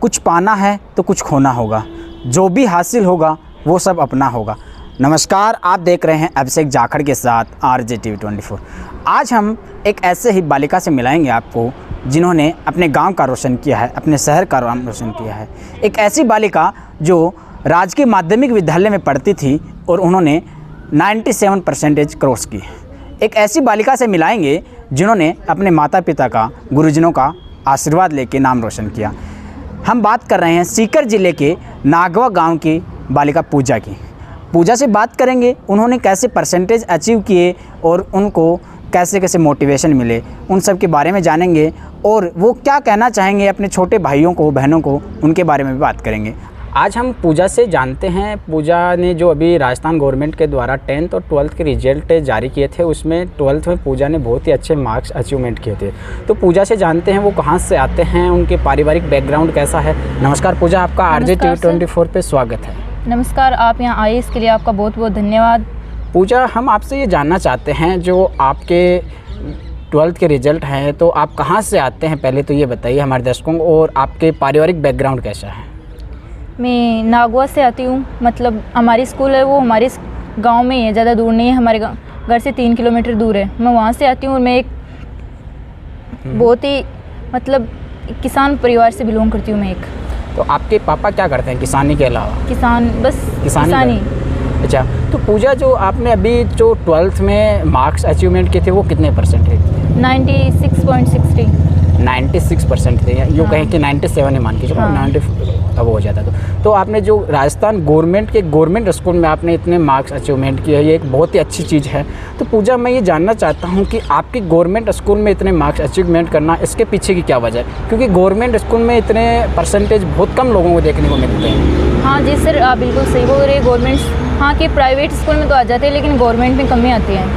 कुछ पाना है तो कुछ खोना होगा, जो भी हासिल होगा वो सब अपना होगा। नमस्कार, आप देख रहे हैं अभिषेक जाखड़ के साथ RJTV24। आज हम एक ऐसे ही बालिका से मिलाएंगे आपको जिन्होंने अपने गांव का रोशन किया है, अपने शहर का नाम रोशन किया है। एक ऐसी बालिका जो राजकीय माध्यमिक विद्यालय में पढ़ती थी और उन्होंने 97% क्रॉस की। एक ऐसी बालिका से मिलाएंगे जिन्होंने अपने माता पिता का, गुरुजनों का आशीर्वाद लेके नाम रोशन किया। हम बात कर रहे हैं सीकर ज़िले के नागवा गांव की बालिका पूजा की। पूजा से बात करेंगे, उन्होंने कैसे परसेंटेज अचीव किए और उनको कैसे कैसे मोटिवेशन मिले, उन सब के बारे में जानेंगे और वो क्या कहना चाहेंगे अपने छोटे भाइयों को, बहनों को, उनके बारे में भी बात करेंगे। आज हम पूजा से जानते हैं, पूजा ने जो अभी राजस्थान गवर्नमेंट के द्वारा 10th और 12th के रिजल्ट जारी किए थे, उसमें 12th में पूजा ने बहुत ही अच्छे मार्क्स अचीवमेंट किए थे। तो पूजा से जानते हैं वो कहाँ से आते हैं, उनके पारिवारिक बैकग्राउंड कैसा है। नमस्कार पूजा, आपका RJTV24 पे स्वागत है। नमस्कार, आप यहाँ आए इसके लिए आपका बहुत बहुत धन्यवाद। पूजा, हम आपसे ये जानना चाहते हैं, जो आपके 12th के रिजल्ट हैं तो आप कहाँ से आते हैं, पहले तो ये बताइए हमारे दर्शकों को, और आपके पारिवारिक बैकग्राउंड कैसा है। मैं नागवा से आती हूँ, मतलब हमारी स्कूल है वो हमारे गांव में ही है, ज़्यादा दूर नहीं है, हमारे घर से 3 किलोमीटर दूर है। मैं वहाँ से आती हूँ और मैं एक बहुत ही मतलब किसान परिवार से बिलोंग करती हूँ मैं एक। तो आपके पापा क्या करते हैं किसानी के अलावा? किसान, बस किसानी। अच्छा, तो पूजा जो आपने अभी जो 12th में मार्क्स अचीवमेंट किए थे वो कितने परसेंट थे? 96.60। 96% थे, यूँ कहें कि 97 ही मान के चलो, 90 अब हो जाता। तो आपने जो राजस्थान गवर्नमेंट स्कूल में आपने इतने मार्क्स अचीवमेंट किए, ये एक बहुत ही अच्छी चीज़ है। तो पूजा, मैं ये जानना चाहता हूँ कि आपकी गवर्नमेंट स्कूल में इतने मार्क्स अचीवमेंट करना, इसके पीछे की क्या वजह है? क्योंकि गवर्नमेंट स्कूल में इतने परसेंटेज बहुत कम लोगों को देखने को मिलते हैं। हाँ जी सर, आप बिल्कुल सही बोल रहे हैं। गवर्नमेंट, हाँ कि प्राइवेट स्कूल में तो आ जाते हैं लेकिन गवर्नमेंट में कम ही आती हैं।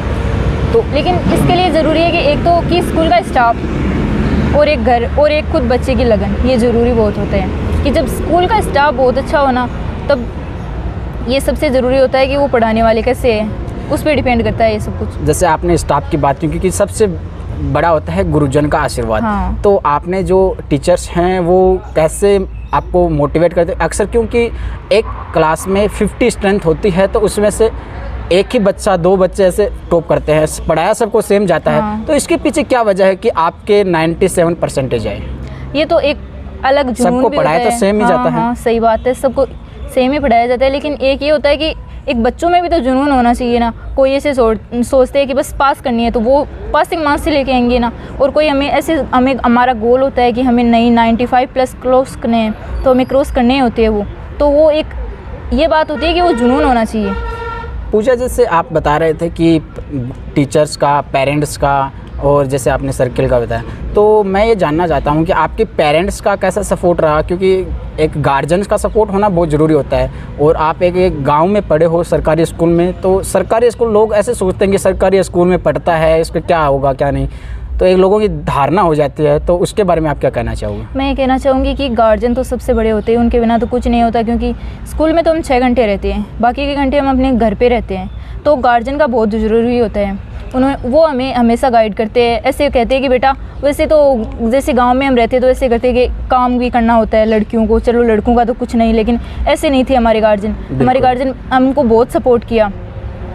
तो लेकिन इसके लिए ज़रूरी है कि एक तो कि स्कूल का स्टाफ और एक घर और एक खुद बच्चे की लगन, ये ज़रूरी बहुत होते हैं। कि जब स्कूल का स्टाफ बहुत अच्छा हो ना, तब ये सबसे ज़रूरी होता है कि वो पढ़ाने वाले कैसे है, उस पर डिपेंड करता है ये सब कुछ। जैसे आपने स्टाफ की बात की, क्योंकि सबसे बड़ा होता है गुरुजन का आशीर्वाद। हाँ। तो आपने जो टीचर्स हैं वो कैसे आपको मोटिवेट करते हैं? अक्सर क्योंकि एक क्लास में 50 स्ट्रेंथ होती है तो उसमें से एक ही बच्चा, 2 बच्चे ऐसे टॉप करते हैं, पढ़ाया सबको सेम जाता है। तो इसके पीछे क्या वजह है कि आपके 97% आए? ये तो एक अलग जुनून सबको भी पढ़ाया होता तो सेम ही जाता है। हाँ, सही बात है, सबको सेम ही पढ़ाया जाता है। लेकिन एक ये होता है कि एक बच्चों में भी तो जुनून होना चाहिए ना। कोई ऐसे सोचते हैं कि बस पास करनी है तो वो पासिंग मार्क्स से लेके आएंगे ना, और कोई हमें हमारा गोल होता है कि हमें 95+ क्रॉस करने हैं, तो हमें क्रॉस करने होते हैं वो। तो वो एक ये बात होती है कि वो जुनून होना चाहिए। पूजा, जैसे आप बता रहे थे कि टीचर्स का, पेरेंट्स का और जैसे आपने सर्किल का बताया, तो मैं ये जानना चाहता हूँ कि आपके पेरेंट्स का कैसा सपोर्ट रहा? क्योंकि एक गार्जियंस का सपोर्ट होना बहुत ज़रूरी होता है, और आप एक गांव में पढ़े हो सरकारी स्कूल में, तो सरकारी स्कूल लोग ऐसे सोचते हैं कि सरकारी स्कूल में पढ़ता है, इसका क्या होगा क्या नहीं, तो एक लोगों की धारणा हो जाती है। तो उसके बारे में आप क्या कहना चाहोगे? मैं ये कहना चाहूँगी कि गार्जियन तो सबसे बड़े होते हैं, उनके बिना तो कुछ नहीं होता। क्योंकि स्कूल में तो हम 6 घंटे रहते हैं, बाकी के घंटे हम अपने घर पे रहते हैं। तो गार्जियन का बहुत ज़रूरी होता है। वो हमें हमेशा गाइड करते हैं, ऐसे कहते हैं कि बेटा, वैसे तो जैसे गांव में हम रहते हैं तो ऐसे करते हैं कि काम भी करना होता है लड़कियों को, चलो लड़कों का तो कुछ नहीं, लेकिन ऐसे नहीं थे हमारे गार्जियन। हमारे गार्जियन हमको बहुत सपोर्ट किया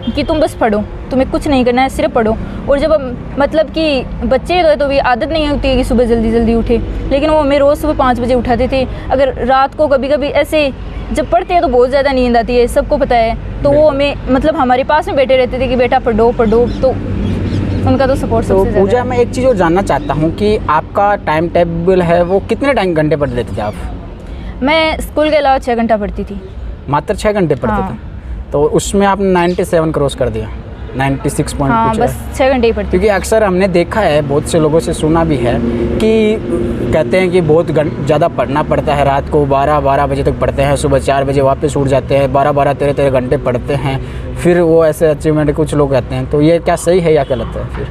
कि तुम बस पढ़ो, तुम्हें कुछ नहीं करना है, सिर्फ पढ़ो। और जब मतलब कि बच्चे तो भी आदत नहीं होती है कि सुबह जल्दी जल्दी उठे, लेकिन वो हमें रोज़ सुबह 5 बजे उठाते थे। अगर रात को कभी कभी ऐसे जब पढ़ते हैं तो बहुत ज़्यादा नींद आती है, सबको पता है, तो वो हमें मतलब हमारे पास में बैठे रहते थे कि बेटा पढ़ो पढ़ो। तो उनका तो सपोर्ट सबसे ज़्यादा। पूजा, मैं एक चीज़ और जानना चाहता हूँ कि आपका टाइम टेबल है वो कितने घंटे पढ़ लेते थे आप? मैं स्कूल के अलावा 6 घंटा पढ़ती थी। मात्र 6 घंटे पढ़ते थे? तो उसमें आपने 97 क्रॉस कर दिया, 96 पॉइंट। हाँ, बस 6 घंटे ही पढ़ती। क्योंकि अक्सर हमने देखा है, बहुत से लोगों से सुना भी है कि कहते हैं कि बहुत ज़्यादा पढ़ना पड़ता है, रात को 12 बजे तक पढ़ते हैं, सुबह 4 बजे वापस उठ जाते हैं, 13 घंटे पढ़ते हैं, फिर वो ऐसे अचीवमेंट कुछ लोग कहते हैं। तो ये क्या सही है या गलत है? फिर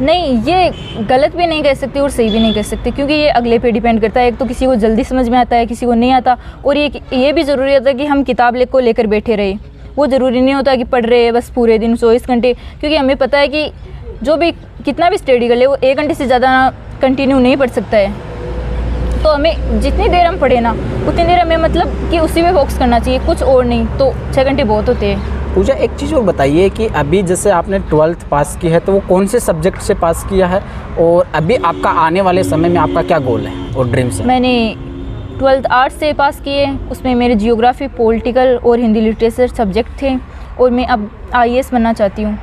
नहीं, ये गलत भी नहीं कह सकती और सही भी नहीं कह सकती, क्योंकि ये अगले पे डिपेंड करता है। एक तो किसी को जल्दी समझ में आता है, किसी को नहीं आता। और ये भी ज़रूरी होता है कि हम किताब को लेकर बैठे रहे। वो ज़रूरी नहीं होता कि पढ़ रहे हैं बस पूरे दिन 24 घंटे, क्योंकि हमें पता है कि जो भी कितना भी स्टडी कर ले वो 1 घंटे से ज़्यादा कंटिन्यू नहीं पढ़ सकता है। तो हमें जितनी देर हम पढ़े ना उतनी देर हमें मतलब कि उसी पे फोकस करना चाहिए, कुछ और नहीं। तो 6 घंटे बहुत होते हैं। पूजा, एक चीज़ और बताइए कि अभी जैसे आपने 12th पास की है तो वो कौन से सब्जेक्ट से पास किया है, और अभी आपका आने वाले समय में आपका क्या गोल है और ड्रीम्स है? मैंने 12th आर्ट्स से पास किए, उसमें मेरे जियोग्राफी, पॉलिटिकल और हिंदी लिटरेचर सब्जेक्ट थे, और मैं अब IAS बनना चाहती हूँ।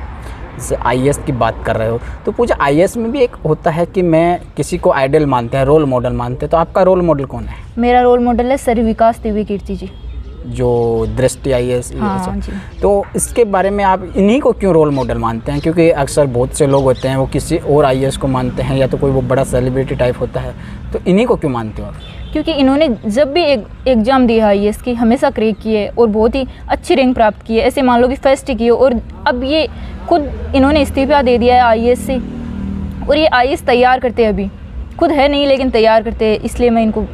जैसे IAS की बात कर रहे हो तो पूजा, IAS में भी एक होता है कि मैं किसी को आइडल मानते हैं, रोल मॉडल मानते हैं, तो आपका रोल मॉडल कौन है? मेरा रोल मॉडल है सर विकास दिव्य कीर्ति जी, जो दृष्टि IAS। हाँ जी। तो इसके बारे में आप इन्हीं को क्यों रोल मॉडल मानते हैं? क्योंकि अक्सर बहुत से लोग होते हैं वो किसी और IAS को मानते हैं, या तो कोई वो बड़ा सेलिब्रिटी टाइप होता है, तो इन्हीं को क्यों मानते हो आप? क्योंकि इन्होंने जब भी एक एग्ज़ाम दिया IAS की हमेशा क्रैक किए और बहुत ही अच्छी रैंक प्राप्त की है। ऐसे मान लो कि फर्स्ट किए, और अब ये खुद इन्होंने इस्तीफा दे दिया है IAS से, और ये IAS तैयार करते हैं, अभी खुद है नहीं लेकिन तैयार करते हैं, इसलिए मैं इनको।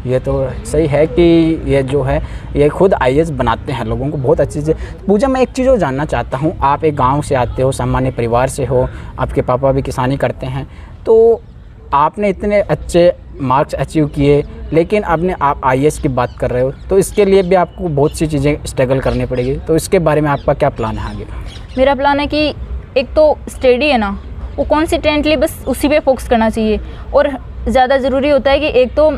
ये तो सही है कि ये जो है ये खुद IAS बनाते हैं लोगों को, बहुत अच्छी चीज़। पूजा, मैं एक चीज़ और जानना चाहता हूँ, आप एक गांव से आते हो, सामान्य परिवार से हो, आपके पापा भी किसानी करते हैं, तो आपने इतने अच्छे मार्क्स अचीव किए, लेकिन आपने आप IAS की बात कर रहे हो, तो इसके लिए भी आपको बहुत सी चीज़ें स्ट्रगल करनी पड़ेगी, तो इसके बारे में आपका क्या प्लान है आगे? मेरा प्लान है कि एक तो स्टडी है ना, वो कॉन्सिस्टेंटली बस उसी पे फोकस करना चाहिए, और ज़्यादा ज़रूरी होता है कि एक तो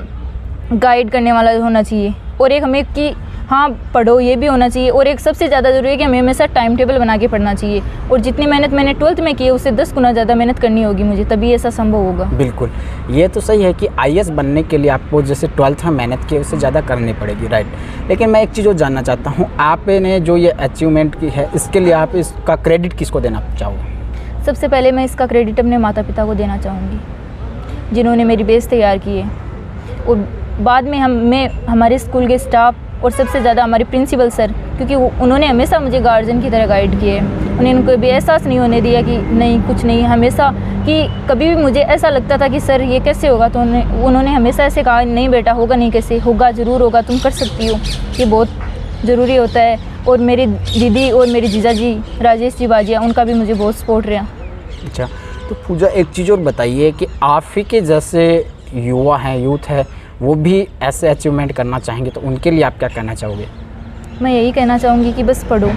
गाइड करने वाला होना चाहिए, और एक हमें कि हाँ पढ़ो ये भी होना चाहिए, और एक सबसे ज़्यादा ज़रूरी है कि हमें हमेशा टाइम टेबल बना के पढ़ना चाहिए, और जितनी मेहनत मैंने 12th में की है उससे 10 गुना ज़्यादा मेहनत करनी होगी मुझे, तभी ऐसा संभव होगा। बिल्कुल, ये तो सही है कि IAS बनने के लिए आपको जैसे 12th में मेहनत की उससे ज़्यादा करनी पड़ेगी, राइट। लेकिन मैं एक चीज़ और जानना चाहता हूँ, आपने जो ये अचीवमेंट की है इसके लिए आप इसका क्रेडिट किसको देना चाहोगे? सबसे पहले मैं इसका क्रेडिट अपने माता पिता को देना चाहूँगी, जिन्होंने मेरी बेस तैयार की है, और बाद में मैं हमारे स्कूल के स्टाफ, और सबसे ज़्यादा हमारे प्रिंसिपल सर, क्योंकि उन्होंने हमेशा मुझे गार्जियन की तरह गाइड किए हैं। उन्होंने कोई भी एहसास नहीं होने दिया कि नहीं कुछ नहीं, हमेशा कि कभी भी मुझे ऐसा लगता था कि सर ये कैसे होगा, तो उन्होंने हमेशा ऐसे कहा नहीं बेटा होगा नहीं, कैसे होगा, ज़रूर होगा, तुम कर सकती हो, ये बहुत ज़रूरी होता है। और मेरी दीदी और मेरे जीजा जी राजेश जी बाजिया, उनका भी मुझे बहुत सपोर्ट रहा। अच्छा, तो पूजा एक चीज़ और बताइए कि आप ही के जैसे युवा हैं, यूथ है, वो भी ऐसे अचीवमेंट करना चाहेंगे, तो उनके लिए आप क्या कहना चाहोगे? मैं यही कहना चाहूँगी कि बस पढ़ो,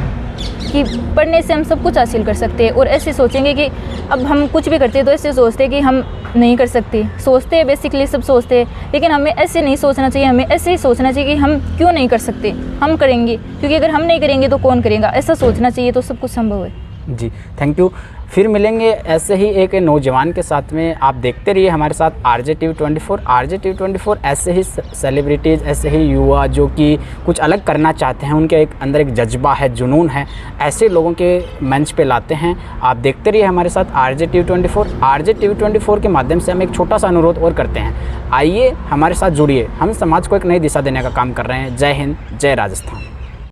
कि पढ़ने से हम सब कुछ हासिल कर सकते हैं, और ऐसे सोचेंगे कि अब हम कुछ भी करते हैं तो ऐसे सोचते हैं कि हम नहीं कर सकते, सोचते हैं बेसिकली सब सोचते हैं, लेकिन हमें ऐसे नहीं सोचना चाहिए, हमें ऐसे ही सोचना चाहिए कि हम क्यों नहीं कर सकते, हम करेंगे, क्योंकि अगर हम नहीं करेंगे तो कौन करेगा, ऐसा सोचना चाहिए, तो सब कुछ संभव है। जी, थैंक यू। फिर मिलेंगे ऐसे ही एक नौजवान के साथ में। आप देखते रहिए हमारे साथ RJTV24। RJTV24 ऐसे ही सेलिब्रिटीज़, ऐसे ही युवा जो कि कुछ अलग करना चाहते हैं, उनके अंदर एक जज्बा है, जुनून है, ऐसे लोगों के मंच पे लाते हैं। आप देखते रहिए हमारे साथ RJTV24। RJTV24 के माध्यम से हम एक छोटा सा अनुरोध और करते हैं, आइए हमारे साथ जुड़िए, हम समाज को एक नई दिशा देने का काम कर रहे हैं। जय हिंद, जय राजस्थान।